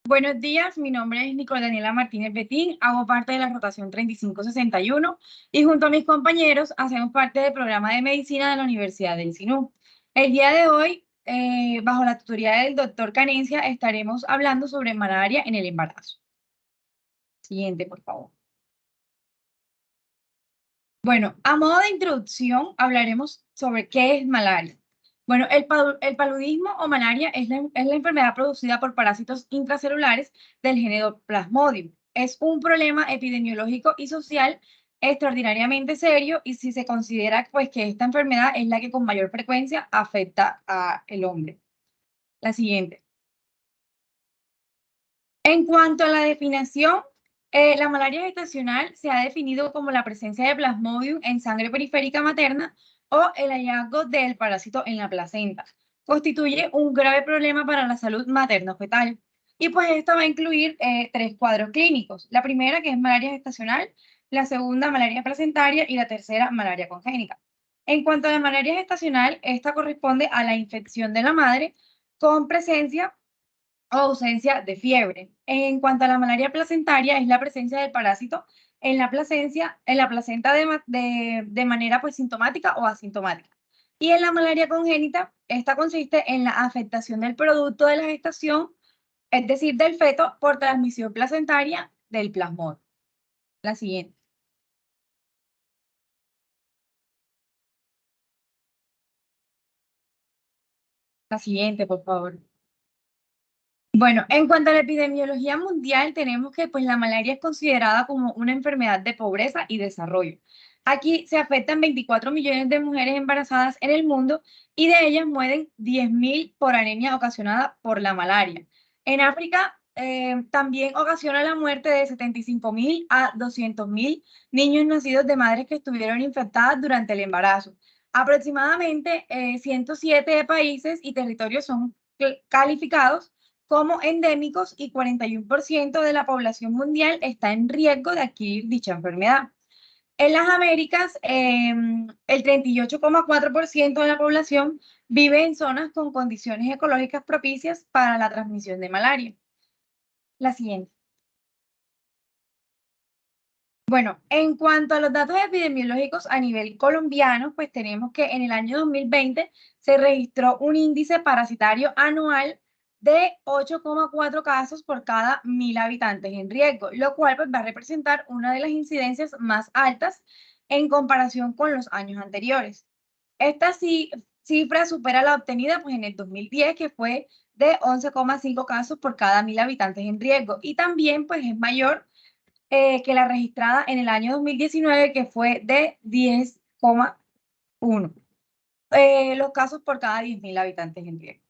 Buenos días, mi nombre es Nicole Daniela Martínez Betín, hago parte de la rotación 3561 y junto a mis compañeros hacemos parte del programa de medicina de la Universidad del SINU. El día de hoy, bajo la tutoría del doctor Canencia, estaremos hablando sobre malaria en el embarazo. Siguiente, por favor. Bueno, a modo de introducción, hablaremos sobre qué es malaria. Bueno, el paludismo o malaria es la enfermedad producida por parásitos intracelulares del género Plasmodium. Es un problema epidemiológico y social extraordinariamente serio y si se considera pues, que esta enfermedad es la que con mayor frecuencia afecta al hombre. La siguiente. En cuanto a la definición, la malaria gestacional se ha definido como la presencia de Plasmodium en sangre periférica materna o el hallazgo del parásito en la placenta. Constituye un grave problema para la salud materno-fetal. Y pues esto va a incluir tres cuadros clínicos. La primera, que es malaria gestacional, la segunda, malaria placentaria y la tercera, malaria congénita. En cuanto a la malaria gestacional, esta corresponde a la infección de la madre con presencia o ausencia de fiebre. En cuanto a la malaria placentaria, es la presencia del parásito en la placenta de manera pues, sintomática o asintomática. Y en la malaria congénita, esta consiste en la afectación del producto de la gestación, es decir, del feto, por transmisión placentaria del plasmón. La siguiente. La siguiente, por favor. Bueno, en cuanto a la epidemiología mundial, tenemos que pues, la malaria es considerada como una enfermedad de pobreza y desarrollo. Aquí se afectan 24 millones de mujeres embarazadas en el mundo y de ellas mueren 10.000 por anemia ocasionada por la malaria. En África también ocasiona la muerte de 75.000 a 200.000 niños nacidos de madres que estuvieron infectadas durante el embarazo. Aproximadamente 107 países y territorios son calificados como endémicos y 41% de la población mundial está en riesgo de adquirir dicha enfermedad. En las Américas, el 38,4% de la población vive en zonas con condiciones ecológicas propicias para la transmisión de malaria. La siguiente. Bueno, en cuanto a los datos epidemiológicos a nivel colombiano, pues tenemos que en el año 2020 se registró un índice parasitario anual de 8,4 casos por cada 1.000 habitantes en riesgo, lo cual pues, va a representar una de las incidencias más altas en comparación con los años anteriores. Esta cifra supera la obtenida pues, en el 2010, que fue de 11,5 casos por cada 1.000 habitantes en riesgo, y también pues, es mayor que la registrada en el año 2019, que fue de 10,1 los casos por cada 10.000 habitantes en riesgo.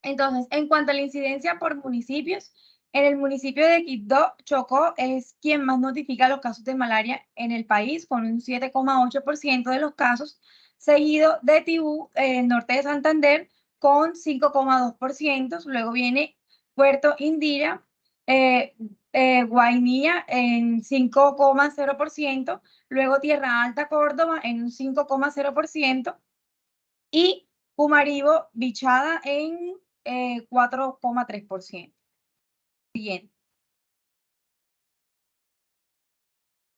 Entonces, en cuanto a la incidencia por municipios, en el municipio de Quibdó, Chocó es quien más notifica los casos de malaria en el país, con un 7,8% de los casos, seguido de Tibú, norte de Santander, con 5,2%. Luego viene Puerto Indira, eh, Guainía en 5,0%, luego Tierra Alta, Córdoba en un 5,0% y Cumaribo, Bichada en 4,3%. Bien.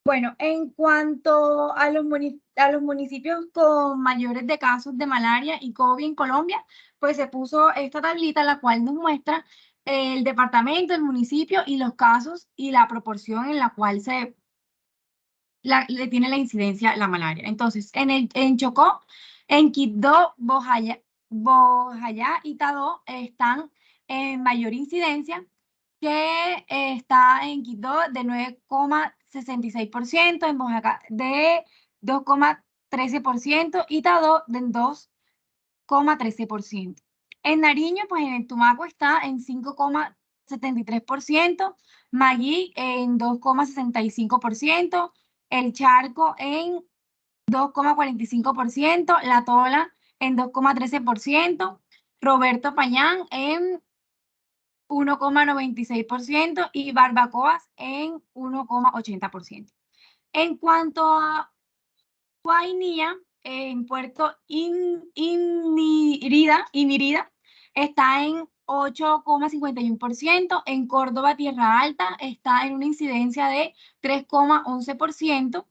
Bueno, en cuanto a los municipios con mayores de casos de malaria y COVID en Colombia, pues se puso esta tablita, la cual nos muestra el departamento, el municipio y los casos y la proporción en la cual le tiene la incidencia la malaria. Entonces, en Chocó, en Quibdó, Bojayá y Tadó están en mayor incidencia, que está en Quibdó de 9,66%, en Boyacá de 2,13% y Tadó de 2,13%. En Nariño, pues en el Tumaco está en 5,73%, Magui en 2,65%, El Charco en 2,45%, La Tola en 2,13%, Roberto Pañán en 1,96% y Barbacoas en 1,80%. En cuanto a Guainía, en Puerto Inirida, está en 8,51%. En Córdoba, Tierra Alta, está en una incidencia de 3,11%.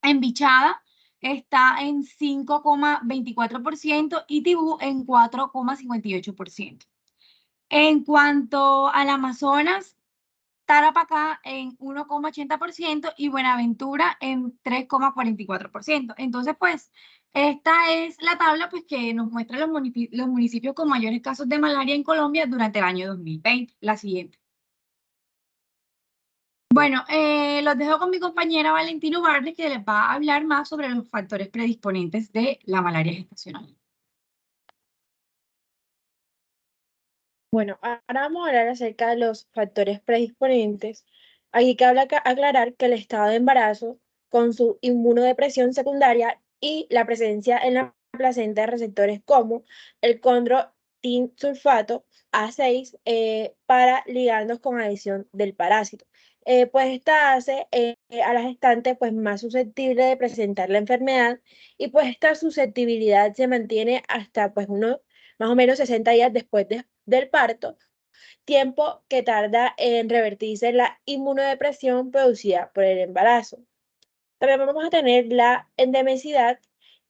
En Bichada está en 5,24% y Tibú en 4,58%. En cuanto al Amazonas, Tarapacá en 1,80% y Buenaventura en 3,44%. Entonces, pues, esta es la tabla pues, que nos muestra los municipios con mayores casos de malaria en Colombia durante el año 2020. La siguiente. Bueno, los dejo con mi compañera Valentina Ubarnes, que les va a hablar más sobre los factores predisponentes de la malaria gestacional. Bueno, ahora vamos a hablar acerca de los factores predisponentes. Aquí cabe aclarar que el estado de embarazo, con su inmunodepresión secundaria y la presencia en la placenta de receptores como el condroitin sulfato A6 para ligandos con adición del parásito. Pues esta hace a la gestante pues, más susceptible de presentar la enfermedad y pues esta susceptibilidad se mantiene hasta pues unos más o menos 60 días después del parto, tiempo que tarda en revertirse la inmunodepresión producida por el embarazo. También vamos a tener la endemicidad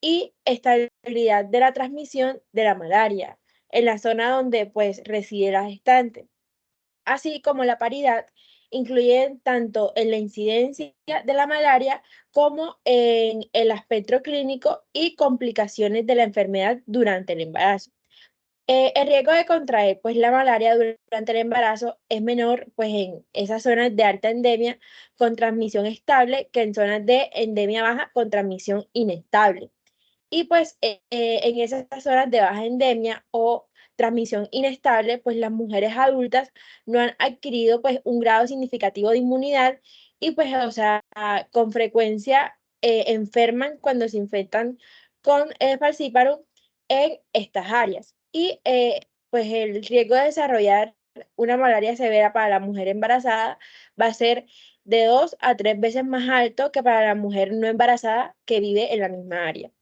y estabilidad de la transmisión de la malaria en la zona donde pues reside la gestante, así como la paridad, incluyen tanto en la incidencia de la malaria como en el aspecto clínico y complicaciones de la enfermedad durante el embarazo. El riesgo de contraer pues, la malaria durante el embarazo es menor pues, en esas zonas de alta endemia con transmisión estable que en zonas de endemia baja con transmisión inestable. Y pues en esas zonas de baja endemia o transmisión inestable, pues las mujeres adultas no han adquirido pues un grado significativo de inmunidad y pues, o sea, con frecuencia enferman cuando se infectan con el falciparum en estas áreas. Y pues el riesgo de desarrollar una malaria severa para la mujer embarazada va a ser de 2 a 3 veces más alto que para la mujer no embarazada que vive en la misma área.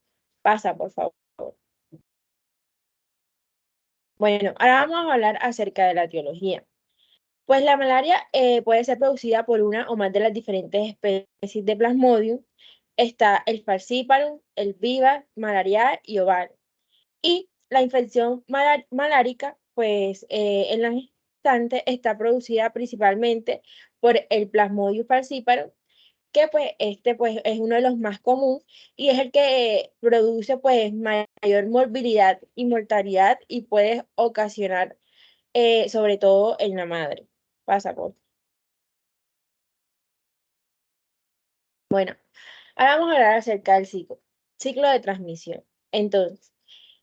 Pasa, por favor. Bueno, ahora vamos a hablar acerca de la etiología. Pues la malaria puede ser producida por una o más de las diferentes especies de Plasmodium. Está el falciparum, el vivax, malarial y oval. Y la infección malárica, pues en la gestante está producida principalmente por el Plasmodium falciparum, que pues este pues es uno de los más comunes y es el que produce pues mayor morbilidad y mortalidad y puede ocasionar sobre todo en la madre. Pasa por. Bueno, ahora vamos a hablar acerca del ciclo de transmisión. Entonces,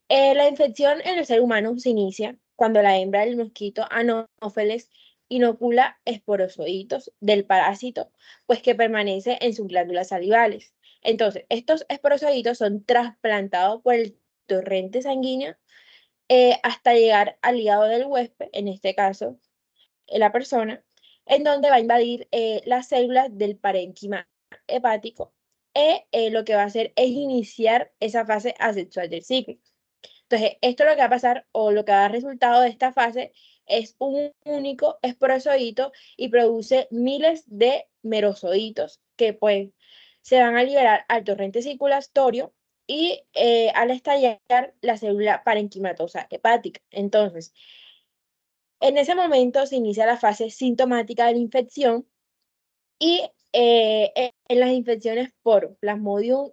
la infección en el ser humano se inicia cuando la hembra del mosquito Anopheles inocula esporozoitos del parásito, pues que permanece en sus glándulas salivales. Entonces, estos esporozoitos son trasplantados por el torrente sanguíneo hasta llegar al hígado del huésped, en este caso, la persona, en donde va a invadir las células del parénquima hepático. Lo que va a hacer es iniciar esa fase asexual del ciclo. Entonces, esto lo que va a pasar o lo que va a dar resultado de esta fase es un único esporozoito y produce miles de merozoitos que pues se van a liberar al torrente circulatorio y al estallar la célula parenquimatosa hepática. Entonces, en ese momento se inicia la fase sintomática de la infección y en las infecciones por Plasmodium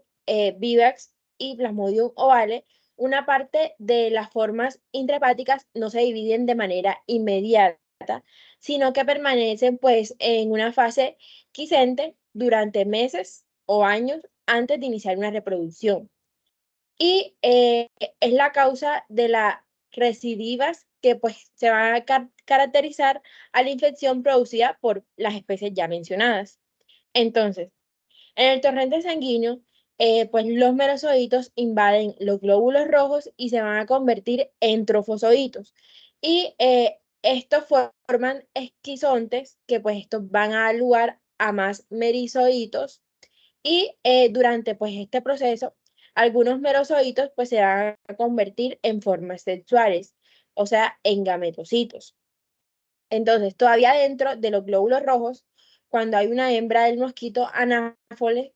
vivax y Plasmodium ovale, una parte de las formas intrahepáticas no se dividen de manera inmediata, sino que permanecen pues en una fase quiescente durante meses o años antes de iniciar una reproducción. Y es la causa de las recidivas que pues se van a caracterizar a la infección producida por las especies ya mencionadas. Entonces, en el torrente sanguíneo, pues los merozoitos invaden los glóbulos rojos y se van a convertir en trofozoitos. Y estos forman esquizontes que pues estos van a dar lugar a más merizoitos y durante pues este proceso algunos merozoitos pues se van a convertir en formas sexuales, o sea, en gametocitos. Entonces, todavía dentro de los glóbulos rojos, cuando hay una hembra del mosquito anófeles,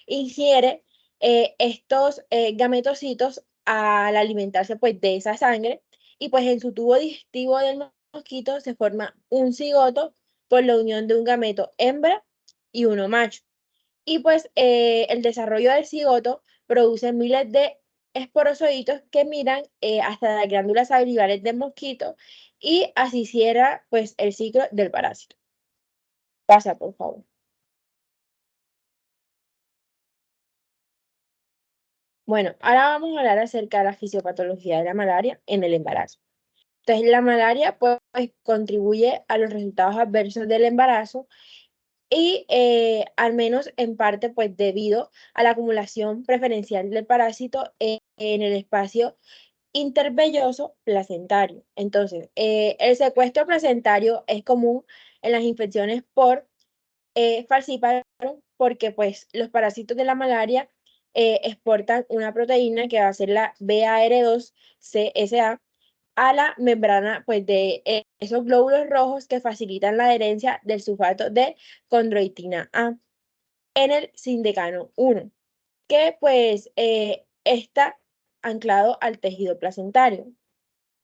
ingiere estos gametocitos al alimentarse pues de esa sangre y pues en su tubo digestivo del mosquito se forma un cigoto por la unión de un gameto hembra y uno macho. Y pues el desarrollo del cigoto produce miles de esporozoitos que miran hasta las glándulas salivales del mosquito y así cierra pues el ciclo del parásito. Pasa, por favor. Bueno, ahora vamos a hablar acerca de la fisiopatología de la malaria en el embarazo. Entonces, la malaria pues contribuye a los resultados adversos del embarazo y al menos en parte pues debido a la acumulación preferencial del parásito en el espacio intervelloso placentario. Entonces, el secuestro placentario es común en las infecciones por falciparum porque pues los parásitos de la malaria exportan una proteína que va a ser la BAR2-CSA a la membrana pues de esos glóbulos rojos que facilitan la adherencia del sulfato de condroitina A en el sindecano 1, que pues está anclado al tejido placentario.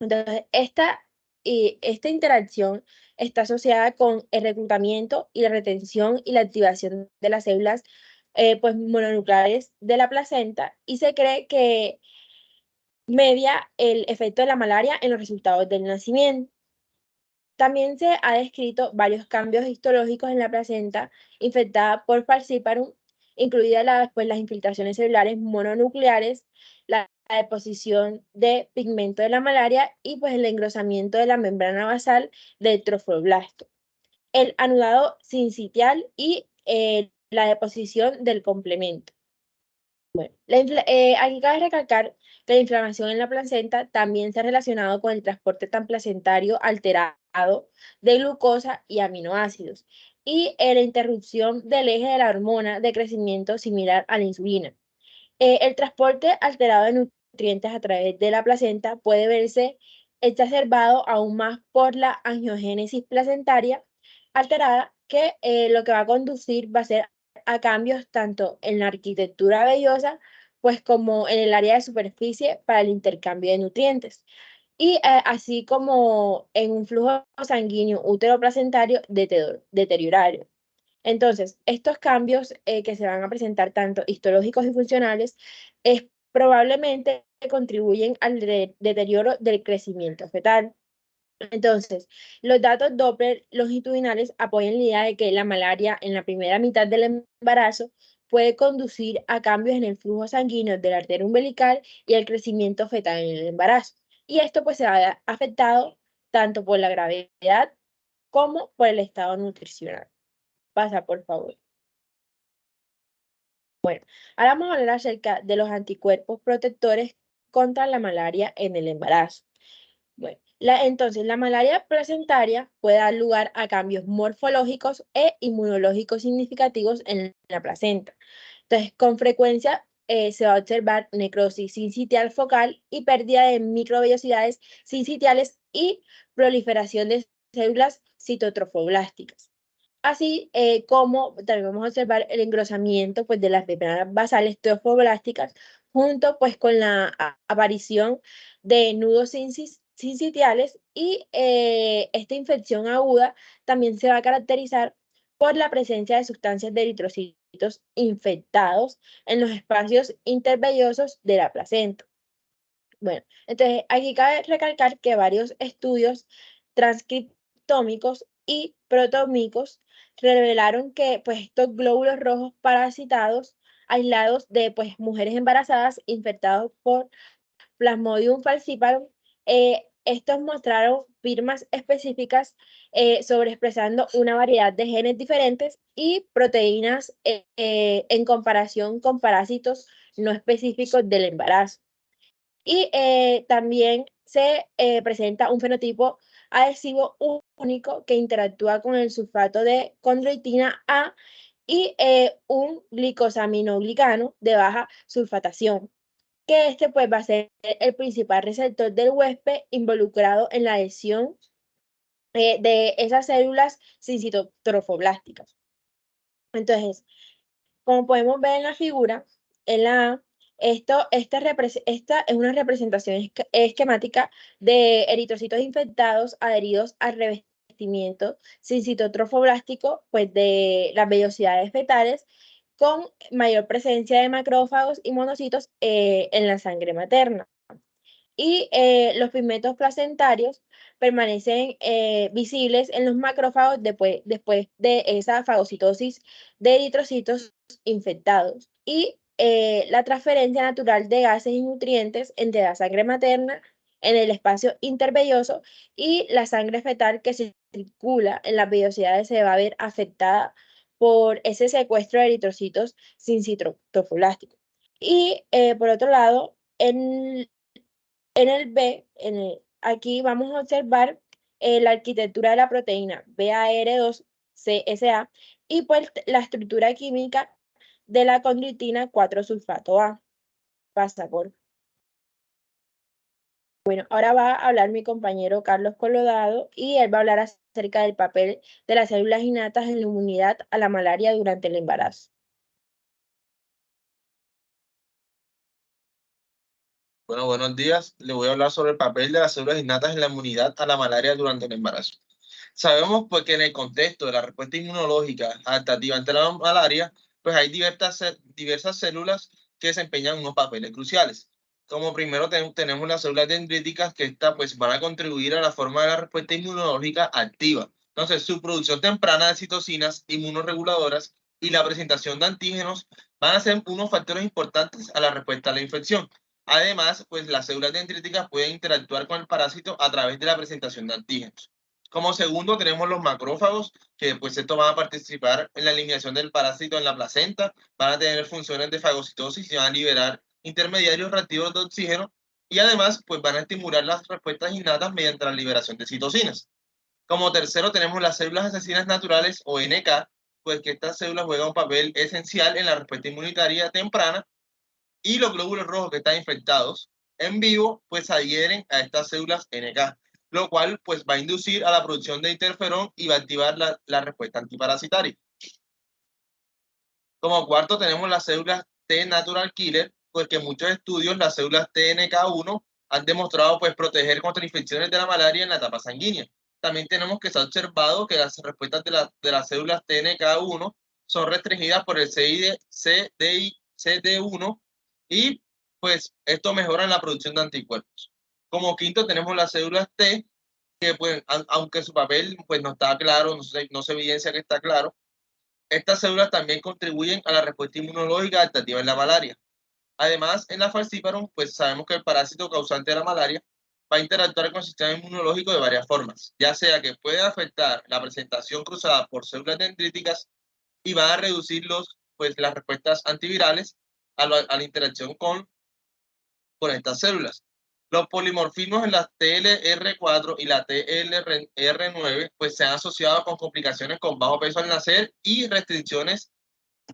Entonces, esta interacción está asociada con el reclutamiento y la retención y la activación de las células pues, mononucleares de la placenta y se cree que media el efecto de la malaria en los resultados del nacimiento. También se ha descrito varios cambios histológicos en la placenta infectada por falciparum, incluidas las infiltraciones celulares mononucleares, la deposición de pigmento de la malaria y pues el engrosamiento de la membrana basal del trofoblasto, el anudado sincitial y la deposición del complemento. Bueno, aquí cabe recalcar que la inflamación en la placenta también se ha relacionado con el transporte tan placentario alterado de glucosa y aminoácidos y la interrupción del eje de la hormona de crecimiento similar a la insulina. El transporte alterado de nutrientes a través de la placenta puede verse exacerbado aún más por la angiogénesis placentaria alterada, que lo que va a conducir va a ser a cambios tanto en la arquitectura vellosa, pues como en el área de superficie para el intercambio de nutrientes. Y así como en un flujo sanguíneo útero-placentario deteriorado. Entonces, estos cambios que se van a presentar tanto histológicos y funcionales es probablemente contribuyen al deterioro del crecimiento fetal. Entonces, los datos Doppler longitudinales apoyan la idea de que la malaria en la primera mitad del embarazo puede conducir a cambios en el flujo sanguíneo de la arteria umbilical y el crecimiento fetal en el embarazo. Y esto pues se va afectado tanto por la gravedad como por el estado nutricional. Pasa, por favor. Bueno, ahora vamos a hablar acerca de los anticuerpos protectores contra la malaria en el embarazo. Bueno, entonces la malaria placentaria puede dar lugar a cambios morfológicos e inmunológicos significativos en la placenta. Entonces, con frecuencia se va a observar necrosis sincitial focal y pérdida de microvellosidades sincitiales y proliferación de células citotrofoblásticas. Así como también vamos a observar el engrosamiento pues, de las membranas basales trofoblásticas junto pues, con la aparición de nudos sincitiales y esta infección aguda también se va a caracterizar por la presencia de sustancias de eritrocitos infectados en los espacios intervellosos de la placenta. Bueno, entonces aquí cabe recalcar que varios estudios transcriptómicos y protomicos revelaron que pues, estos glóbulos rojos parasitados aislados de pues, mujeres embarazadas infectados por Plasmodium falciparum, estos mostraron firmas específicas sobreexpresando una variedad de genes diferentes y proteínas en comparación con parásitos no específicos del embarazo. Y también se presenta un fenotipo adhesivo único que interactúa con el sulfato de condroitina A y un glicosaminoglicano de baja sulfatación. que este pues va a ser el principal receptor del huésped involucrado en la lesión de esas células sincitotrofoblásticas. Entonces, como podemos ver en la figura, en la A, esta es una representación esquemática de eritrocitos infectados adheridos al revestimiento sincitotrofoblástico, pues de las vellosidades fetales, con mayor presencia de macrófagos y monocitos en la sangre materna. Y los pigmentos placentarios permanecen visibles en los macrófagos después de esa fagocitosis de eritrocitos infectados. Y la transferencia natural de gases y nutrientes entre la sangre materna en el espacio intervelloso y la sangre fetal que se circula en las vellosidades se va a ver afectada por ese secuestro de eritrocitos sincitoplásticos. Y por otro lado, en el B, aquí vamos a observar la arquitectura de la proteína BAR2-CSA y pues la estructura química de la condroitina 4-sulfato A. Pasa por. Bueno, ahora va a hablar mi compañero Carlos Colodado y él va a hablar acerca del papel de las células innatas en la inmunidad a la malaria durante el embarazo. Bueno, buenos días. Le voy a hablar sobre el papel de las células innatas en la inmunidad a la malaria durante el embarazo. Sabemos pues que en el contexto de la respuesta inmunológica adaptativa ante la malaria, pues hay diversas células que desempeñan unos papeles cruciales. Como primero tenemos las células dendríticas que pues van a contribuir a la forma de la respuesta inmunológica activa. Entonces, su producción temprana de citocinas inmunoreguladoras y la presentación de antígenos van a ser unos factores importantes a la respuesta a la infección. Además, pues las células dendríticas pueden interactuar con el parásito a través de la presentación de antígenos. Como segundo tenemos los macrófagos, que pues estos van a participar en la eliminación del parásito en la placenta, van a tener funciones de fagocitosis y van a liberar intermediarios reactivos de oxígeno y además pues van a estimular las respuestas innatas mediante la liberación de citocinas. Como tercero tenemos las células asesinas naturales o NK, pues que estas células juegan un papel esencial en la respuesta inmunitaria temprana y los glóbulos rojos que están infectados en vivo, pues adhieren a estas células NK, lo cual pues va a inducir a la producción de interferón y va a activar la respuesta antiparasitaria. Como cuarto tenemos las células T natural killer, pues que en muchos estudios las células TNK1 han demostrado pues proteger contra infecciones de la malaria en la etapa sanguínea. También tenemos que se ha observado que las respuestas de las células TNK1 son restringidas por el CD1 y pues esto mejora la producción de anticuerpos. Como quinto tenemos las células T, que pues aunque su papel pues no está claro, no se evidencia que está claro, estas células también contribuyen a la respuesta inmunológica adaptativa en la malaria. Además, en la falciparum, pues sabemos que el parásito causante de la malaria va a interactuar con el sistema inmunológico de varias formas, ya sea que puede afectar la presentación cruzada por células dendríticas y va a reducir pues, las respuestas antivirales a la interacción con estas células. Los polimorfismos en la TLR4 y la TLR9 pues, se han asociado con complicaciones con bajo peso al nacer y restricciones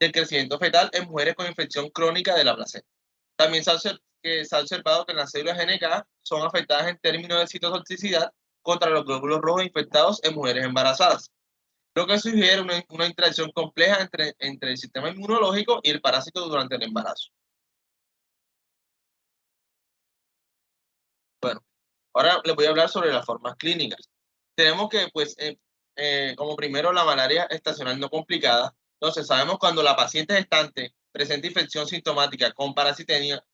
del crecimiento fetal en mujeres con infección crónica de la placenta. También se ha observado que las células NK son afectadas en términos de citotoxicidad contra los glóbulos rojos infectados en mujeres embarazadas, lo que sugiere una interacción compleja entre el sistema inmunológico y el parásito durante el embarazo. Bueno, ahora les voy a hablar sobre las formas clínicas. Tenemos que, pues, como primero, la malaria estacional no complicada. Entonces, sabemos cuando la paciente gestante presenta infección sintomática con parasitemia,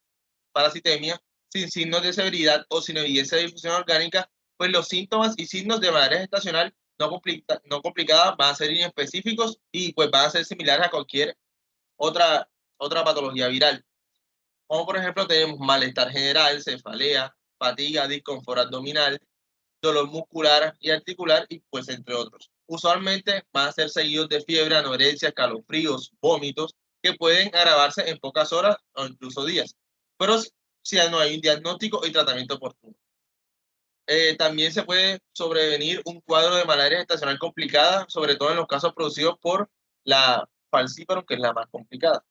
sin signos de severidad o sin evidencia de difusión orgánica, pues los síntomas y signos de malaria gestacional no complicada van a ser inespecíficos y pues van a ser similares a cualquier otra patología viral. Como por ejemplo tenemos malestar general, cefalea, fatiga, disconfort abdominal, dolor muscular y articular y pues entre otros. Usualmente van a ser seguidos de fiebre, anorexia, calofríos, vómitos, que pueden agravarse en pocas horas o incluso días, pero si no hay un diagnóstico y tratamiento oportuno. También se puede sobrevenir un cuadro de malaria estacional complicada, sobre todo en los casos producidos por la falciparum, que es la más complicada.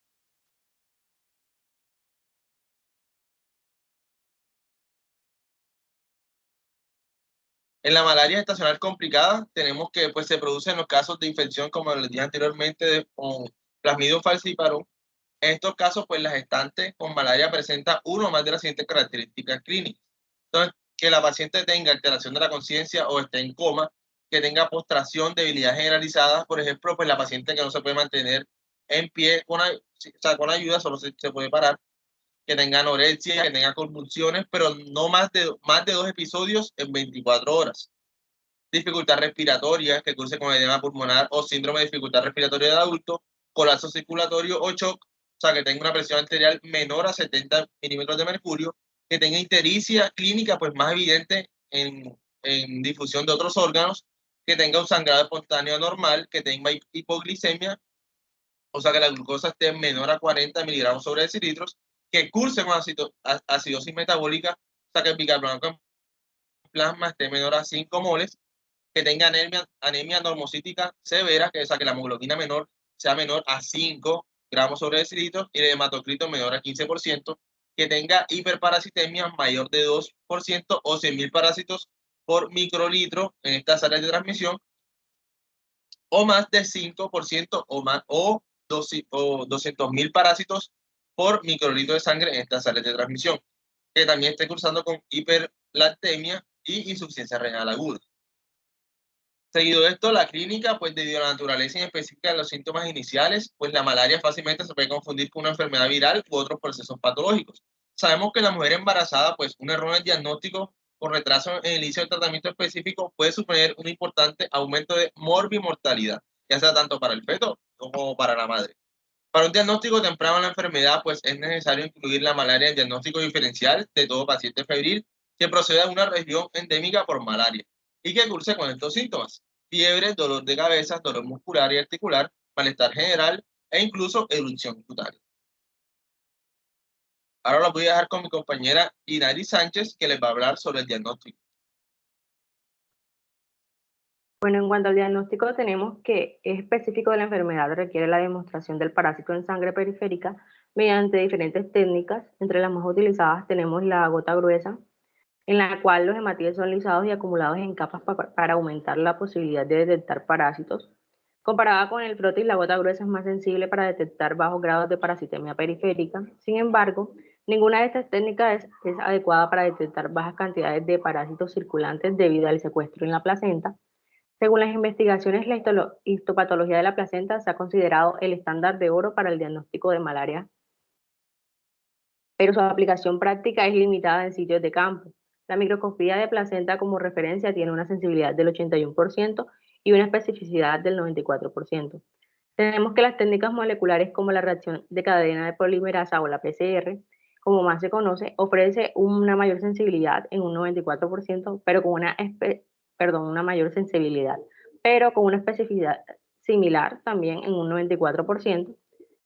En la malaria estacional complicada, tenemos que pues, se producen los casos de infección, como les dije anteriormente, con Plasmodium falciparum. En estos casos, pues la gestante con malaria presenta uno o más de las siguientes características clínicas. Entonces, que la paciente tenga alteración de la conciencia o esté en coma, que tenga postración, debilidad generalizada, por ejemplo, pues la paciente que no se puede mantener en pie, o sea, con ayuda solo se puede parar, que tenga anorexia, que tenga convulsiones, pero no más de 2 episodios en 24 horas. Dificultad respiratoria, que curse con edema pulmonar o síndrome de dificultad respiratoria de adulto, colapso circulatorio o shock, o sea, que tenga una presión arterial menor a 70 milímetros de mercurio, que tenga ictericia clínica pues más evidente en difusión de otros órganos, que tenga un sangrado espontáneo anormal, que tenga hipoglicemia, o sea, que la glucosa esté menor a 40 miligramos sobre decilitros, que curse con acidosis metabólica, o sea, que el bicarbonato en plasma esté menor a 5 moles, que tenga anemia normocítica severa, que, o sea, que la hemoglobina menor sea menor a 5 gramos sobre decilitros y el hematocrito menor a 15%, que tenga hiperparasitemia mayor de 2% o 100.000 parásitos por microlitro en estas áreas de transmisión, o más de 5% o más, o 200.000 parásitos por microlitro de sangre en estas áreas de transmisión, que también esté cursando con hiperlactemia y insuficiencia renal aguda. Seguido de esto, la clínica, pues debido a la naturaleza específica de los síntomas iniciales, pues la malaria fácilmente se puede confundir con una enfermedad viral u otros procesos patológicos. Sabemos que la mujer embarazada, pues un error en el diagnóstico con retraso en el inicio del tratamiento específico puede suponer un importante aumento de morbimortalidad, ya sea tanto para el feto como para la madre. Para un diagnóstico temprano de la enfermedad, pues es necesario incluir la malaria en el diagnóstico diferencial de todo paciente febril que proceda de una región endémica por malaria y que curse con estos síntomas: fiebre, dolor de cabeza, dolor muscular y articular, malestar general e incluso erupción cutánea. Ahora lo voy a dejar con mi compañera Inari Sánchez, que les va a hablar sobre el diagnóstico. Bueno, en cuanto al diagnóstico, tenemos que es específico de la enfermedad, requiere la demostración del parásito en sangre periférica mediante diferentes técnicas. Entre las más utilizadas tenemos la gota gruesa, en la cual los hematíes son lisados y acumulados en capas para aumentar la posibilidad de detectar parásitos. Comparada con el frotis, la gota gruesa es más sensible para detectar bajos grados de parasitemia periférica. Sin embargo, ninguna de estas técnicas es adecuada para detectar bajas cantidades de parásitos circulantes debido al secuestro en la placenta. Según las investigaciones, la histopatología de la placenta se ha considerado el estándar de oro para el diagnóstico de malaria, pero su aplicación práctica es limitada en sitios de campo. La microscopía de placenta como referencia tiene una sensibilidad del 81% y una especificidad del 94%. Tenemos que las técnicas moleculares como la reacción de cadena de polimerasa o la PCR, como más se conoce, ofrece una mayor sensibilidad en un 94%, pero con una mayor sensibilidad, pero con una especificidad similar también en un 94%.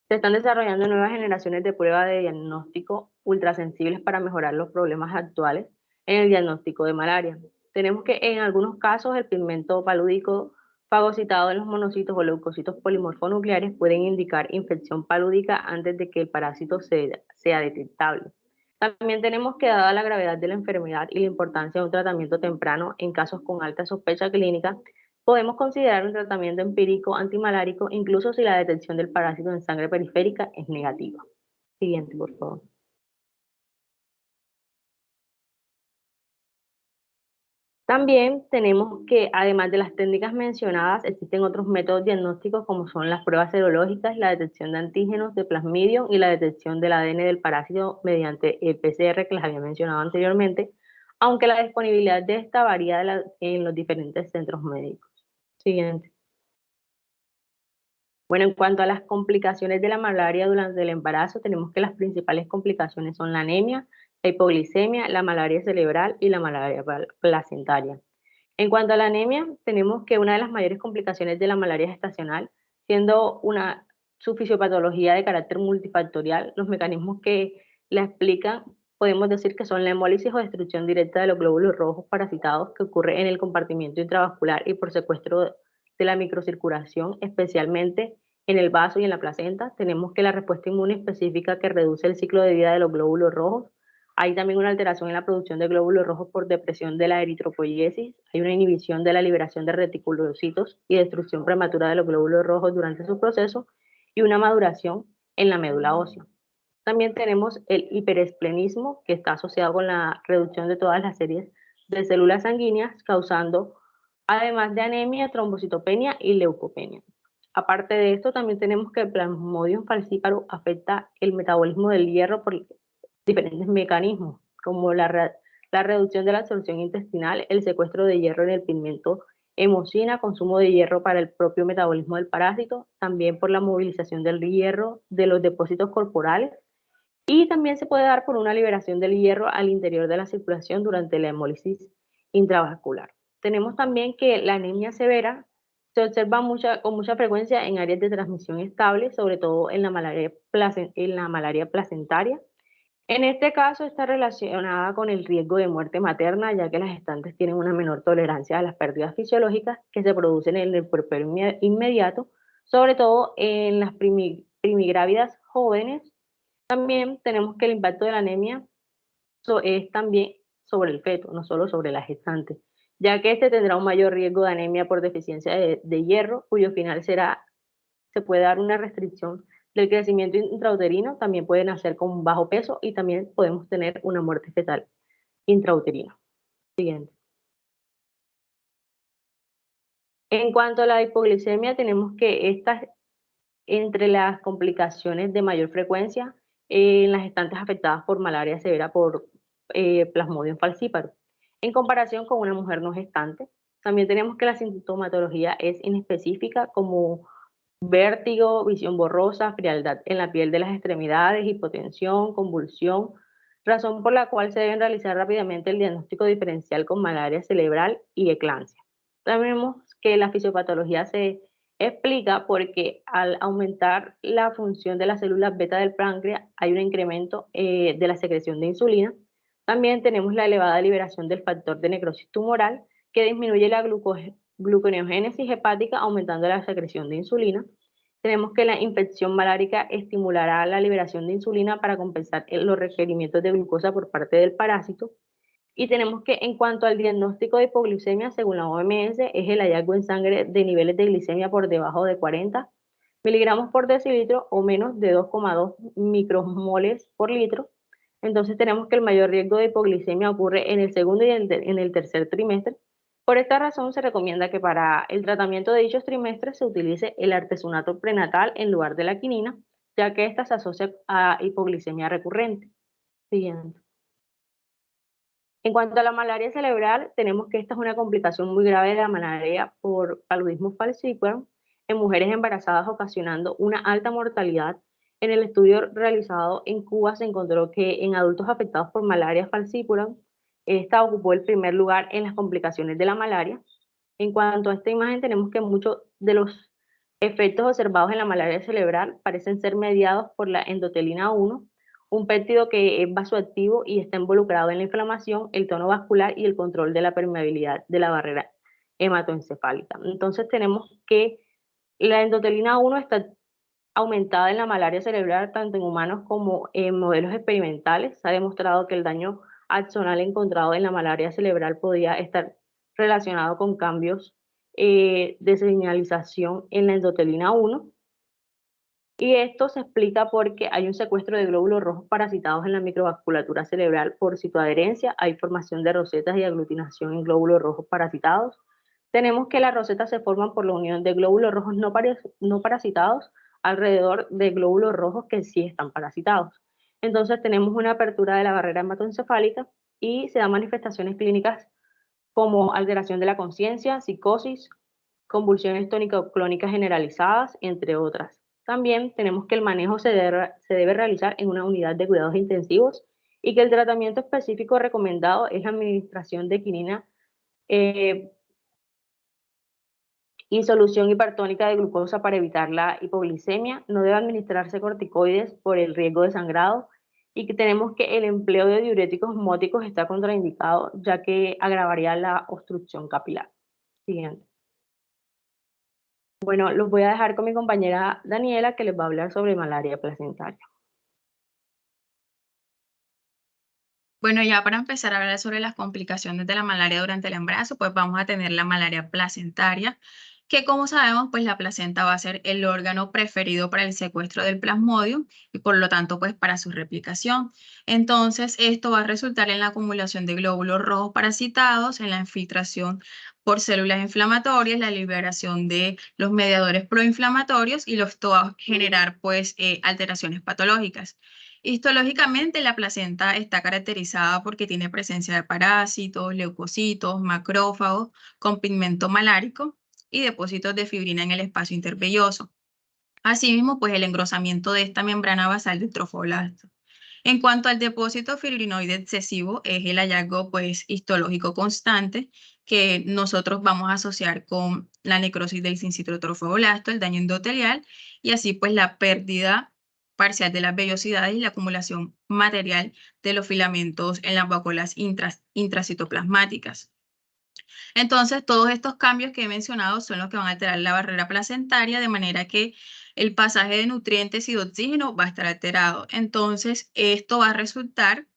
Se están desarrollando nuevas generaciones de pruebas de diagnóstico ultrasensibles para mejorar los problemas actuales en el diagnóstico de malaria. Tenemos que en algunos casos el pigmento palúdico fagocitado en los monocitos o leucocitos polimorfonucleares pueden indicar infección palúdica antes de que el parásito sea detectable. También tenemos que, dada la gravedad de la enfermedad y la importancia de un tratamiento temprano en casos con alta sospecha clínica, podemos considerar un tratamiento empírico antimalárico incluso si la detección del parásito en sangre periférica es negativa. Siguiente, por favor. También tenemos que, además de las técnicas mencionadas, existen otros métodos diagnósticos como son las pruebas serológicas, la detección de antígenos de Plasmodium y la detección del ADN del parásito mediante el PCR que les había mencionado anteriormente, aunque la disponibilidad de esta varía en los diferentes centros médicos. Siguiente. Bueno, en cuanto a las complicaciones de la malaria durante el embarazo, tenemos que las principales complicaciones son la anemia, la hipoglicemia, la malaria cerebral y la malaria placentaria. En cuanto a la anemia, tenemos que una de las mayores complicaciones de la malaria gestacional, siendo su fisiopatología de carácter multifactorial, los mecanismos que la explican, podemos decir que son la hemólisis o destrucción directa de los glóbulos rojos parasitados que ocurre en el compartimiento intravascular y por secuestro de la microcirculación, especialmente en el vaso y en la placenta. Tenemos que la respuesta inmune específica que reduce el ciclo de vida de los glóbulos rojos, Hay también una alteración en la producción de glóbulos rojos por depresión de la eritropoyesis. Hay una inhibición de la liberación de reticulocitos y destrucción prematura de los glóbulos rojos durante su proceso y una maduración en la médula ósea. También tenemos el hiperesplenismo, que está asociado con la reducción de todas las series de células sanguíneas, causando además de anemia, trombocitopenia y leucopenia. Aparte de esto, también tenemos que el Plasmodium falciparum afecta el metabolismo del hierro por diferentes mecanismos, como la reducción de la absorción intestinal, el secuestro de hierro en el pigmento hemocina, consumo de hierro para el propio metabolismo del parásito, también por la movilización del hierro de los depósitos corporales, y también se puede dar por una liberación del hierro al interior de la circulación durante la hemólisis intravascular. Tenemos también que la anemia severa se observa con mucha frecuencia en áreas de transmisión estable, sobre todo en la malaria placentaria. En este caso está relacionada con el riesgo de muerte materna, ya que las gestantes tienen una menor tolerancia a las pérdidas fisiológicas que se producen en el puerperio inmediato, sobre todo en las primigrávidas jóvenes. También tenemos que el impacto de la anemia es también sobre el feto, no solo sobre la gestante, ya que este tendrá un mayor riesgo de anemia por deficiencia de hierro, cuyo final se puede dar una restricción del crecimiento intrauterino, también puede nacer con un bajo peso y también podemos tener una muerte fetal intrauterina. Siguiente. En cuanto a la hipoglicemia, tenemos que estas entre las complicaciones de mayor frecuencia en las gestantes afectadas por malaria severa por Plasmodium falciparum, en comparación con una mujer no gestante. También tenemos que la sintomatología es inespecífica, como vértigo, visión borrosa, frialdad en la piel de las extremidades, hipotensión, convulsión, razón por la cual se deben realizar rápidamente el diagnóstico diferencial con malaria cerebral y eclampsia. Sabemos que la fisiopatología se explica porque al aumentar la función de las células beta del páncreas hay un incremento de la secreción de insulina. También tenemos la elevada liberación del factor de necrosis tumoral que disminuye la gluconeogénesis hepática aumentando la secreción de insulina. Tenemos que la infección malárica estimulará la liberación de insulina para compensar los requerimientos de glucosa por parte del parásito. Y tenemos que en cuanto al diagnóstico de hipoglucemia, según la OMS, es el hallazgo en sangre de niveles de glicemia por debajo de 40 miligramos por decilitro o menos de 2,2 micromoles por litro. Entonces tenemos que el mayor riesgo de hipoglicemia ocurre en el segundo y en el tercer trimestre. Por esta razón se recomienda que para el tratamiento de dichos trimestres se utilice el artesunato prenatal en lugar de la quinina, ya que esta se asocia a hipoglicemia recurrente. Siguiente. En cuanto a la malaria cerebral, tenemos que esta es una complicación muy grave de la malaria por paludismo falciparum en mujeres embarazadas, ocasionando una alta mortalidad. En el estudio realizado en Cuba se encontró que en adultos afectados por malaria falciparum, esta ocupó el primer lugar en las complicaciones de la malaria. En cuanto a esta imagen, tenemos que muchos de los efectos observados en la malaria cerebral parecen ser mediados por la endotelina 1, un péptido que es vasoactivo y está involucrado en la inflamación, el tono vascular y el control de la permeabilidad de la barrera hematoencefálica. Entonces tenemos que la endotelina 1 está aumentada en la malaria cerebral tanto en humanos como en modelos experimentales. Se ha demostrado que el daño axonal encontrado en la malaria cerebral podía estar relacionado con cambios de señalización en la endotelina 1. Y esto se explica porque hay un secuestro de glóbulos rojos parasitados en la microvasculatura cerebral por citoadherencia, hay formación de rosetas y aglutinación en glóbulos rojos parasitados. Tenemos que las rosetas se forman por la unión de glóbulos rojos no parasitados alrededor de glóbulos rojos que sí están parasitados. Entonces tenemos una apertura de la barrera hematoencefálica y se dan manifestaciones clínicas como alteración de la conciencia, psicosis, convulsiones tónico-clónicas generalizadas, entre otras. También tenemos que el manejo se debe realizar en una unidad de cuidados intensivos y que el tratamiento específico recomendado es la administración de quinina y solución hipertónica de glucosa para evitar la hipoglicemia. No debe administrarse corticoides por el riesgo de sangrado y que tenemos que el empleo de diuréticos osmóticos está contraindicado ya que agravaría la obstrucción capilar. Siguiente. Bueno, los voy a dejar con mi compañera Daniela que les va a hablar sobre malaria placentaria. Bueno, ya para empezar a hablar sobre las complicaciones de la malaria durante el embarazo, pues vamos a tener la malaria placentaria, que como sabemos, pues la placenta va a ser el órgano preferido para el secuestro del plasmodium y por lo tanto, pues para su replicación. Entonces, esto va a resultar en la acumulación de glóbulos rojos parasitados, en la infiltración por células inflamatorias, la liberación de los mediadores proinflamatorios y esto va a generar, pues, alteraciones patológicas. Histológicamente, la placenta está caracterizada porque tiene presencia de parásitos, leucocitos, macrófagos con pigmento malárico y depósitos de fibrina en el espacio intervelloso. Asimismo, pues el engrosamiento de esta membrana basal del trofoblasto. En cuanto al depósito fibrinoide excesivo, es el hallazgo pues histológico constante que nosotros vamos a asociar con la necrosis del sincitro trofoblasto, el daño endotelial y así pues la pérdida parcial de las vellosidades y la acumulación material de los filamentos en las vacuolas intracitoplasmáticas. Entonces, todos estos cambios que he mencionado son los que van a alterar la barrera placentaria, de manera que el pasaje de nutrientes y de oxígeno va a estar alterado. Entonces, esto va a resultar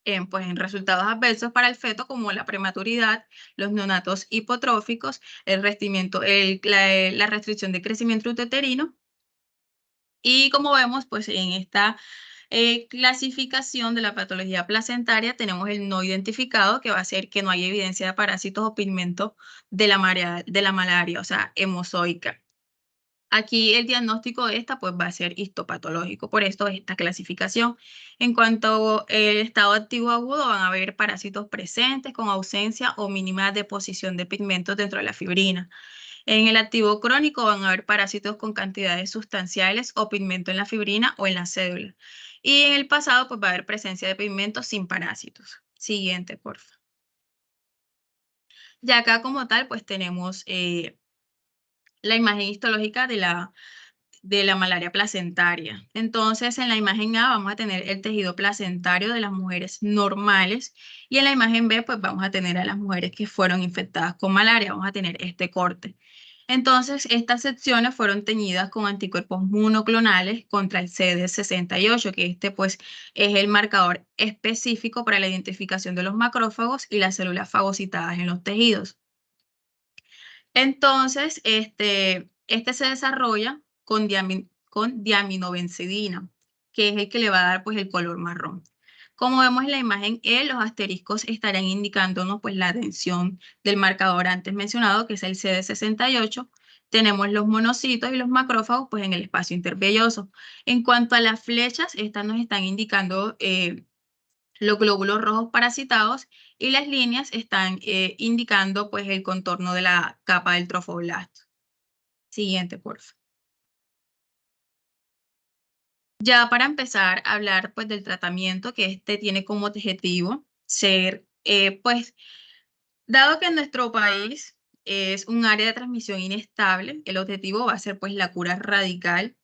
pues, en resultados adversos para el feto, como la prematuridad, los neonatos hipotróficos, el la restricción de crecimiento uterino. Y como vemos, pues en esta clasificación de la patología placentaria tenemos el no identificado, que va a ser que no hay evidencia de parásitos o pigmentos de la malaria, o sea, hemozoica. Aquí el diagnóstico de esta pues va a ser histopatológico, por esto esta clasificación. En cuanto al estado activo agudo, van a haber parásitos presentes con ausencia o mínima deposición de pigmentos dentro de la fibrina. En el activo crónico van a haber parásitos con cantidades sustanciales o pigmento en la fibrina o en la cédula. Y en el pasado pues va a haber presencia de pigmentos sin parásitos. Siguiente, por favor. Ya acá como tal pues tenemos la imagen histológica de la malaria placentaria. Entonces, en la imagen A vamos a tener el tejido placentario de las mujeres normales y en la imagen B pues vamos a tener a las mujeres que fueron infectadas con malaria. Vamos a tener este corte. Entonces, estas secciones fueron teñidas con anticuerpos monoclonales contra el CD68, que este pues es el marcador específico para la identificación de los macrófagos y las células fagocitadas en los tejidos. Entonces, este se desarrolla con diaminobencidina, que es el que le va a dar pues el color marrón. Como vemos en la imagen E, los asteriscos estarán indicándonos pues la tensión del marcador antes mencionado, que es el CD68. Tenemos los monocitos y los macrófagos pues en el espacio intervelloso. En cuanto a las flechas, estas nos están indicando los glóbulos rojos parasitados y las líneas están indicando pues el contorno de la capa del trofoblasto. Siguiente, por favor. Ya para empezar a hablar pues del tratamiento, que este tiene como objetivo ser, pues, dado que en nuestro país es un área de transmisión inestable, el objetivo va a ser pues la cura radical,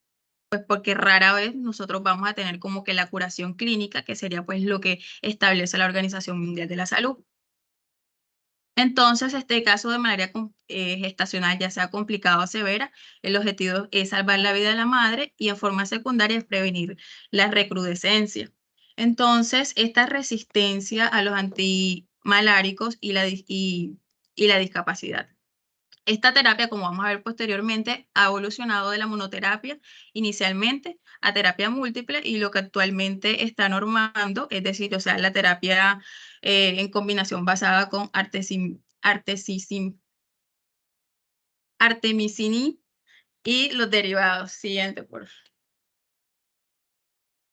pues porque rara vez nosotros vamos a tener como que la curación clínica, que sería pues lo que establece la Organización Mundial de la Salud. Entonces, este caso de malaria gestacional, ya sea complicada o severa, el objetivo es salvar la vida de la madre y en forma secundaria es prevenir la recrudescencia. Entonces, esta resistencia a los antimaláricos y la discapacidad. Esta terapia, como vamos a ver posteriormente, ha evolucionado de la monoterapia inicialmente a terapia múltiple y lo que actualmente está normando, es decir, o sea, la terapia en combinación basada con artemisinin y los derivados. Siguiente, por favor.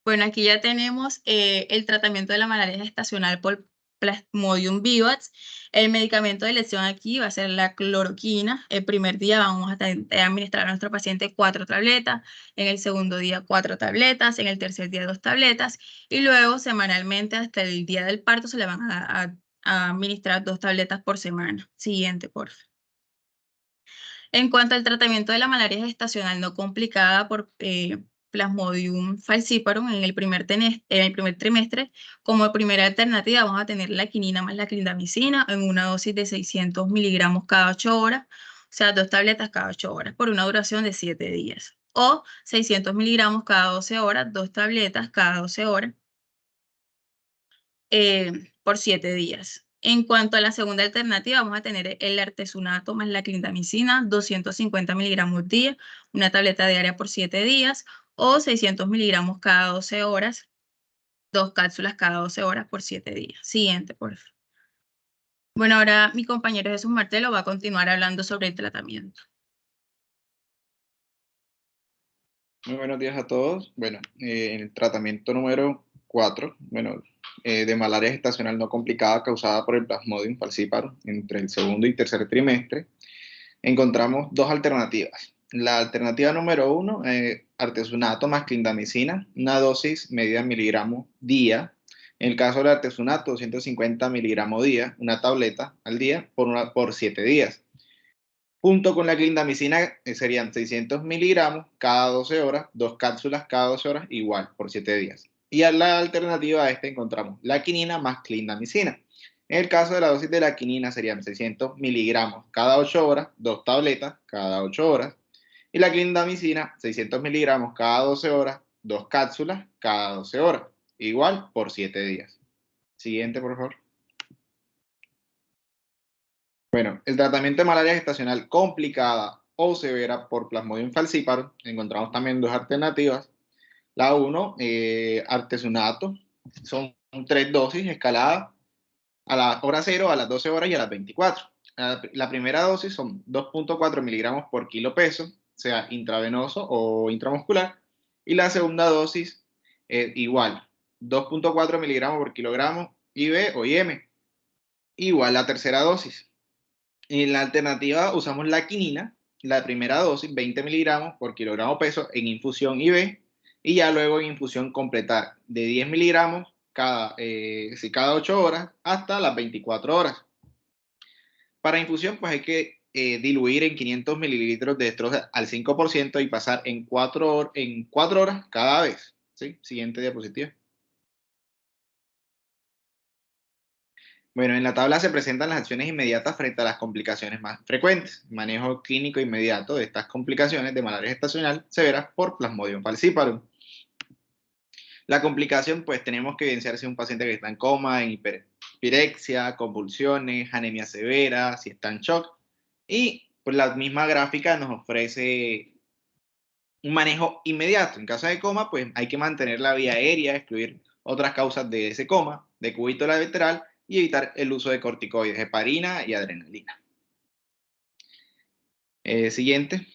Bueno, aquí ya tenemos el tratamiento de la malaria gestacional por Plasmodium vivax. El medicamento de elección aquí va a ser la cloroquina. El primer día vamos a administrar a nuestro paciente 4 tabletas, en el segundo día 4 tabletas, en el tercer día 2 tabletas y luego semanalmente hasta el día del parto se le van a administrar 2 tabletas por semana. Siguiente, por favor. En cuanto al tratamiento de la malaria gestacional no complicada por Plasmodium falciparum en el primer trimestre, como primera alternativa vamos a tener la quinina más la clindamicina en una dosis de 600 miligramos cada 8 horas, o sea, 2 tabletas cada 8 horas, por una duración de 7 días. O 600 miligramos cada 12 horas, 2 tabletas cada 12 horas, por 7 días. En cuanto a la segunda alternativa, vamos a tener el artesunato más la clindamicina, 250 miligramos día, una tableta diaria por 7 días, o 600 miligramos cada 12 horas, 2 cápsulas cada 12 horas por 7 días. Siguiente, por favor. Bueno, ahora mi compañero Jesús Martelo va a continuar hablando sobre el tratamiento. Muy buenos días a todos. Bueno, en el tratamiento número 4, de malaria gestacional no complicada causada por el Plasmodium falciparum entre el segundo y tercer trimestre, encontramos dos alternativas. La alternativa número 1, artesunato más clindamicina, una dosis medida en miligramos día. En el caso del artesunato, 250 miligramos día, una tableta al día por 7 días. Junto con la clindamicina serían 600 miligramos cada 12 horas, 2 cápsulas cada 12 horas, igual por 7 días. Y a la alternativa a esta encontramos la quinina más clindamicina. En el caso de la dosis de la quinina serían 600 miligramos cada 8 horas, 2 tabletas cada 8 horas. Y la clindamicina, 600 miligramos cada 12 horas, 2 cápsulas cada 12 horas, igual por 7 días. Siguiente, por favor. Bueno, el tratamiento de malaria gestacional complicada o severa por Plasmodium falciparum, encontramos también dos alternativas. La 1, artesunato, son 3 dosis escaladas a la hora 0, a las 12 horas y a las 24. La primera dosis son 2.4 miligramos por kilo peso, sea intravenoso o intramuscular, y la segunda dosis igual, 2.4 miligramos por kilogramo IV o IM, igual la tercera dosis. En la alternativa usamos la quinina, la primera dosis, 20 miligramos por kilogramo peso en infusión IV, y ya luego en infusión completar de 10 miligramos cada 8 horas hasta las 24 horas. Para infusión, pues hay que diluir en 500 mililitros de dextrosa al 5% y pasar en 4 horas cada vez. ¿Sí? Siguiente diapositiva. Bueno, en la tabla se presentan las acciones inmediatas frente a las complicaciones más frecuentes. Manejo clínico inmediato de estas complicaciones de malaria gestacional severa por Plasmodium falciparum. La complicación, pues tenemos que evidenciar si es un paciente que está en coma, en hiperpirexia, convulsiones, anemia severa, si está en shock. Y pues la misma gráfica nos ofrece un manejo inmediato. En caso de coma, pues hay que mantener la vía aérea, excluir otras causas de ese coma, de cúbito lateral, y evitar el uso de corticoides, heparina y adrenalina. Siguiente.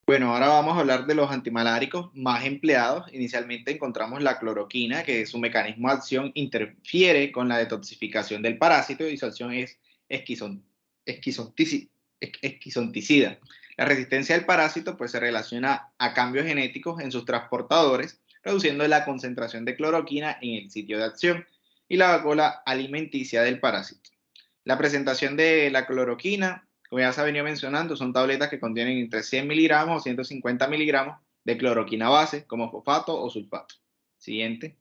Bueno, ahora vamos a hablar de los antimaláricos más empleados. Inicialmente encontramos la cloroquina, que su mecanismo de acción interfiere con la detoxificación del parásito y su acción es esquizonticida. La resistencia del parásito pues, se relaciona a cambios genéticos en sus transportadores, reduciendo la concentración de cloroquina en el sitio de acción y la vacuola alimenticia del parásito. La presentación de la cloroquina, como ya se ha venido mencionando, son tabletas que contienen entre 100 miligramos o 150 miligramos de cloroquina base, como fosfato o sulfato. Siguiente.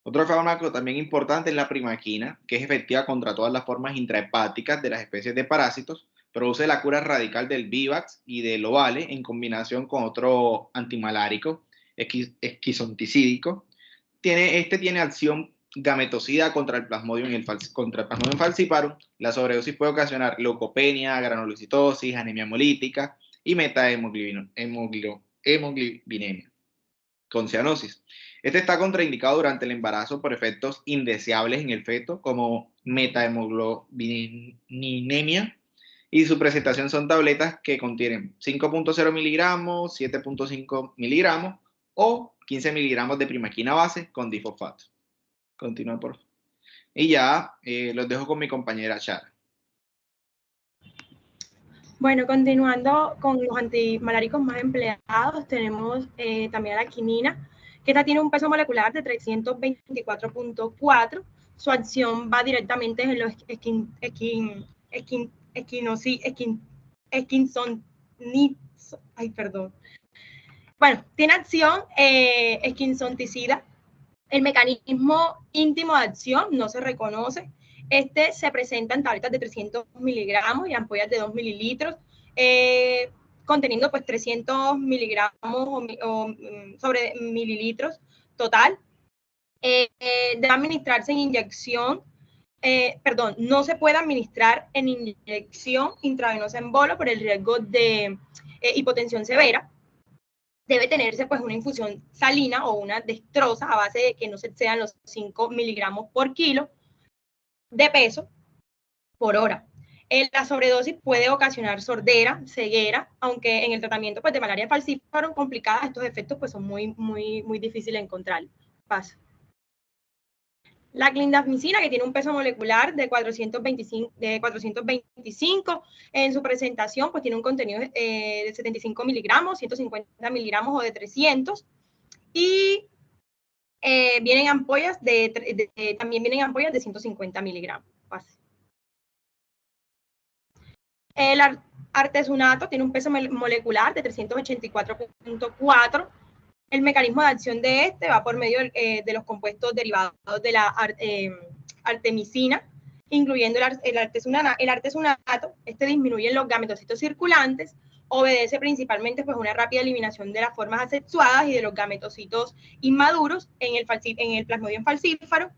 Otro fármaco también importante es la primaquina, que es efectiva contra todas las formas intrahepáticas de las especies de parásitos. Produce la cura radical del Vivax y del Ovale en combinación con otro antimalárico, esquizonticídico. Tiene acción gametocida contra el Plasmodium falciparum. La sobredosis puede ocasionar leucopenia, granulocitosis, anemia hemolítica y metahemoglobinemia con cianosis. Este está contraindicado durante el embarazo por efectos indeseables en el feto, como metahemoglobinemia, y su presentación son tabletas que contienen 5.0 miligramos, 7.5 miligramos o 15 miligramos de primaquina base con difosfato. Continúa, por favor. Y ya los dejo con mi compañera Chara. Bueno, continuando con los antimaláricos más empleados, tenemos también la quinina, que esta tiene un peso molecular de 324.4. Su acción va directamente en los Bueno, tiene acción esquizonticida. El mecanismo íntimo de acción no se reconoce. Se presenta en tabletas de 300 miligramos y ampollas de 2 mililitros. conteniendo pues 300 miligramos sobre mililitros total. Debe administrarse en inyección, no se puede administrar en inyección intravenosa en bolo por el riesgo de hipotensión severa. Debe tenerse pues una infusión salina o una dextrosa a base de que no se excedan los 5 miligramos por kilo de peso por hora. La sobredosis puede ocasionar sordera, ceguera, aunque en el tratamiento pues, de malaria falciparum complicada estos efectos pues, son muy difíciles de encontrar. Paso. La clindamicina, que tiene un peso molecular de 425, en su presentación pues tiene un contenido de 75 miligramos, 150 miligramos o de 300, y vienen ampollas también vienen ampollas de 150 miligramos. El artesunato tiene un peso molecular de 384.4. El mecanismo de acción de este va por medio de los compuestos derivados de la artemisina, incluyendo el artesunato. Este disminuye los gametocitos circulantes, obedece principalmente pues, una rápida eliminación de las formas asexuadas y de los gametocitos inmaduros en el plasmodium falciparum,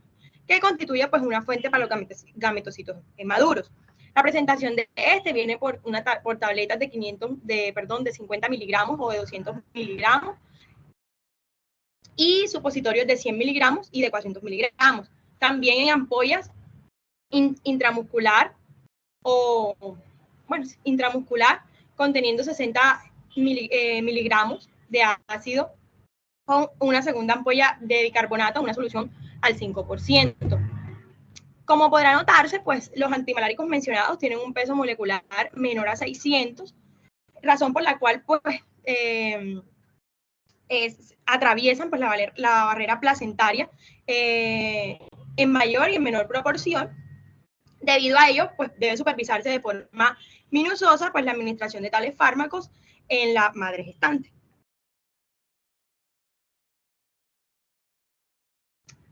que constituye pues, una fuente para los gametocitos maduros. La presentación de este viene por tabletas de 50 miligramos o de 200 miligramos, y supositorios de 100 miligramos y de 400 miligramos. También en ampollas intramuscular conteniendo 60 miligramos de ácido con una segunda ampolla de bicarbonato, una solución al 5%. Como podrá notarse, pues los antimaláricos mencionados tienen un peso molecular menor a 600, razón por la cual pues, atraviesan pues, la barrera placentaria en mayor y en menor proporción. Debido a ello, pues debe supervisarse de forma minuciosa pues, la administración de tales fármacos en la madre gestante.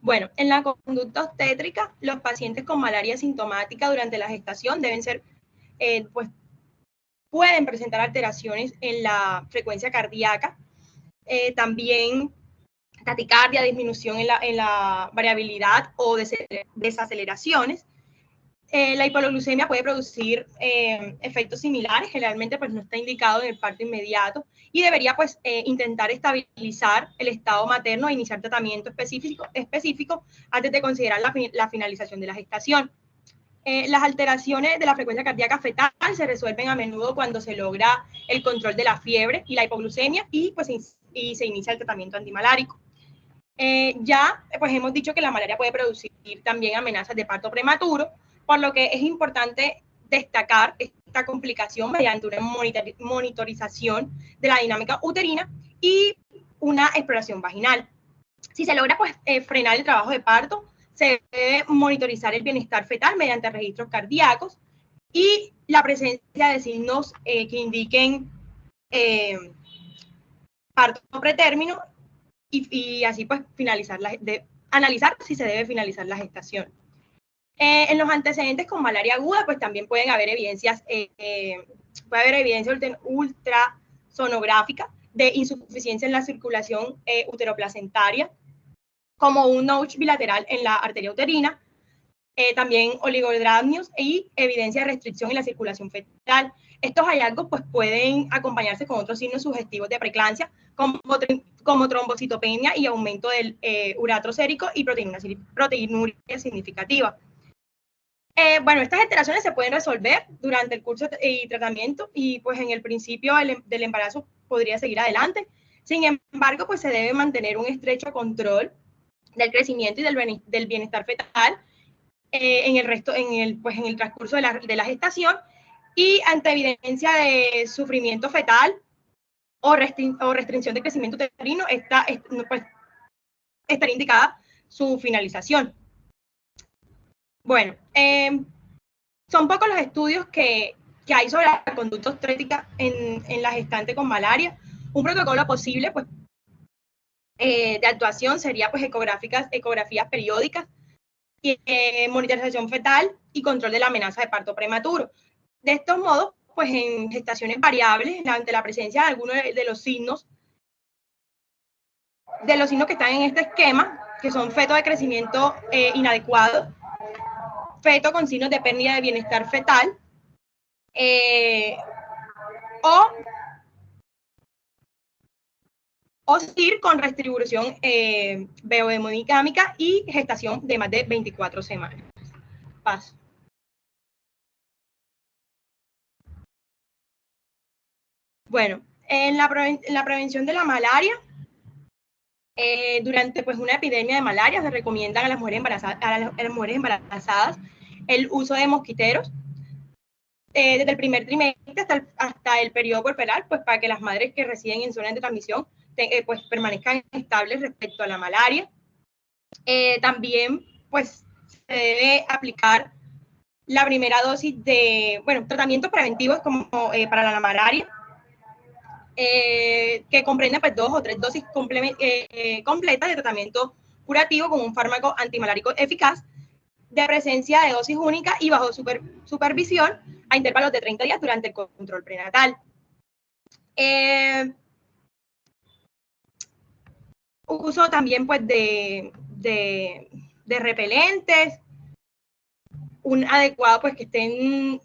Bueno, en la conducta obstétrica, los pacientes con malaria sintomática durante la gestación pueden presentar alteraciones en la frecuencia cardíaca, también taticardia, disminución en la variabilidad o desaceleraciones. La hipoglucemia puede producir efectos similares, generalmente pues no está indicado en el parto inmediato, y debería pues intentar estabilizar el estado materno e iniciar tratamiento específico antes de considerar la finalización de la gestación. Las alteraciones de la frecuencia cardíaca fetal se resuelven a menudo cuando se logra el control de la fiebre y la hipoglucemia y se inicia el tratamiento antimalárico. Pues hemos dicho que la malaria puede producir también amenazas de parto prematuro, por lo que es importante destacar esta complicación mediante una monitorización de la dinámica uterina y una exploración vaginal. Si se logra pues, frenar el trabajo de parto, se debe monitorizar el bienestar fetal mediante registros cardíacos y la presencia de signos que indiquen parto pretérmino y así pues analizar si se debe finalizar la gestación. En los antecedentes con malaria aguda, pues también pueden haber evidencias, ultrasonográfica de insuficiencia en la circulación uteroplacentaria, como un notch bilateral en la arteria uterina, también oligodramios y evidencia de restricción en la circulación fetal. Estos hallazgos pues, pueden acompañarse con otros signos sugestivos de preeclampsia, como trombocitopenia y aumento del uratro sérico y proteinuria significativa. Bueno, estas alteraciones se pueden resolver durante el curso y tratamiento y pues en el principio del embarazo podría seguir adelante. Sin embargo, pues se debe mantener un estrecho control del crecimiento y del bienestar fetal en el transcurso de la gestación, y ante evidencia de sufrimiento fetal o restricción de crecimiento uterino, pues, estaría indicada su finalización. Bueno, son pocos los estudios que hay sobre la conducta obstétrica en la gestante con malaria. Un protocolo posible pues, de actuación sería pues, ecografías periódicas, y, monitorización fetal y control de la amenaza de parto prematuro. De estos modos, pues en gestaciones variables ante la presencia de algunos de los signos que están en este esquema, que son feto de crecimiento inadecuado, feto con signos de pérdida de bienestar fetal, o SIR con redistribución biohemodinámica y gestación de más de 24 semanas. Paso. Bueno, en la prevención de la malaria, durante pues, una epidemia de malaria se recomiendan a las mujeres embarazadas el uso de mosquiteros desde el primer trimestre hasta el periodo puerperal, pues para que las madres que residen en zonas de transmisión pues permanezcan estables respecto a la malaria. También pues se debe aplicar la primera dosis de, bueno, tratamientos preventivos como para la malaria, que comprende pues 2 o 3 dosis completas de tratamiento curativo con un fármaco antimalárico eficaz, de presencia de dosis única y bajo supervisión a intervalos de 30 días durante el control prenatal. Uso también pues de repelentes, un adecuado pues que estén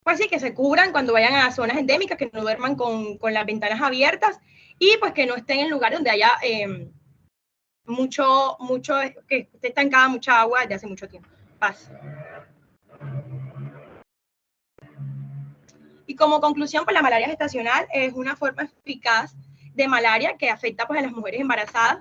pues sí, que se cubran cuando vayan a zonas endémicas, que no duerman con las ventanas abiertas y pues que no estén en lugares donde haya que esté estancada mucha agua desde hace mucho tiempo. Paso. Y como conclusión, pues la malaria gestacional es una forma eficaz de malaria que afecta pues a las mujeres embarazadas.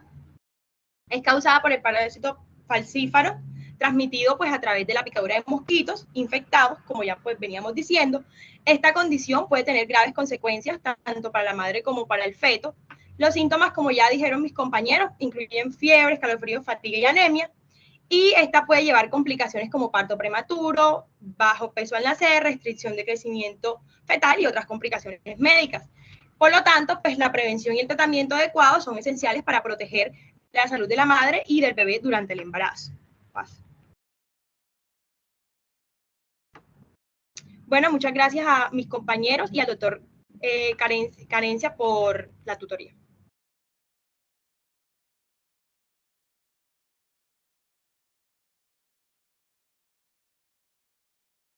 Es causada por el parásito falcífero, transmitido pues a través de la picadura de mosquitos infectados, como ya pues veníamos diciendo. Esta condición puede tener graves consecuencias tanto para la madre como para el feto. Los síntomas, como ya dijeron mis compañeros, incluyen fiebre, escalofríos, fatiga y anemia. Y esta puede llevar complicaciones como parto prematuro, bajo peso al nacer, restricción de crecimiento fetal y otras complicaciones médicas. Por lo tanto, pues la prevención y el tratamiento adecuado son esenciales para proteger la salud de la madre y del bebé durante el embarazo. Paso. Bueno, muchas gracias a mis compañeros y al doctor Carencia por la tutoría.